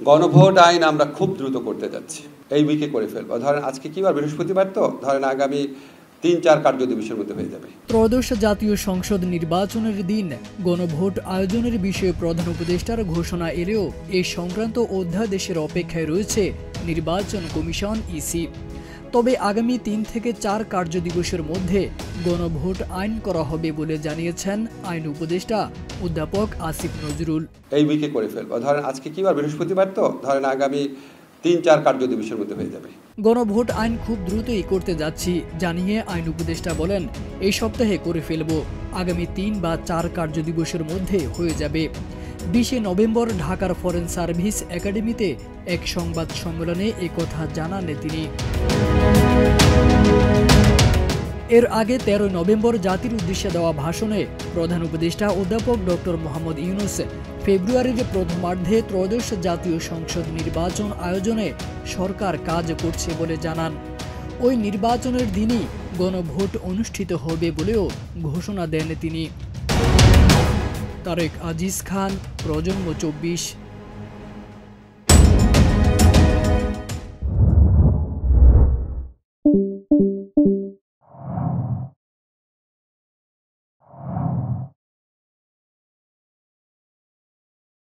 গণভোট আইন আমরা খুব দ্রুত করতে যাচ্ছি, এই উইকে করে ফেলবো। ধরেন আজকে কি বার, বৃহস্পতিবার, তো ধরেন আগামী ৩-৪ কার্য দিবসের মধ্যে হয়ে যাবে। ত্রয়োদশ জাতীয় সংসদ নির্বাচনের দিন গণভোট আয়োজনের বিষয়ে প্রধান উপদেষ্টার ঘোষণা এলেও এই সংক্রান্ত অধ্যাদেশের অপেক্ষায় রয়েছে নির্বাচন কমিশন ইসি। তবে আগামী ৩ থেকে ৪ কার্য দিবসের মধ্যে গণভোট আইন করা হবে বলে জানিয়েছেন আইন উপদেষ্টা অধ্যাপক আসিফ নজরুল। এই উইকে করে ফেলবো। ধরেন আজকে কি বার, বৃহস্পতিবার, তো ধরেন আগামী ৩-৪ কার্য দিবসের মধ্যে হয়ে যাবে। গণভোট আইন খুব দ্রুতই করতে যাচ্ছি জানিয়ে আইন উপদেষ্টা বলেন, এই সপ্তাহে করে ফেলব, আগামী ৩ বা ৪ কার্য দিবসের মধ্যে হয়ে যাবে। ২০ নভেম্বর ঢাকার ফরেন সার্ভিস একাডেমিতে এক সংবাদ সম্মেলনে একথা জানান তিনি। এর আগে ১৩ নভেম্বর জাতির উদ্দেশ্যে দেওয়া ভাষণে প্রধান উপদেষ্টা অধ্যাপক ডক্টর মোহাম্মদ ইউনূস ফেব্রুয়ারির প্রথমার্ধে ত্রয়োদশ জাতীয় সংসদ নির্বাচন আয়োজনে সরকার কাজ করছে বলে জানান। ওই নির্বাচনের দিনই গণভোট অনুষ্ঠিত হবে বলেও ঘোষণা দেন তিনি। তারেক আজিজ খান, প্রজন্ম ২৪।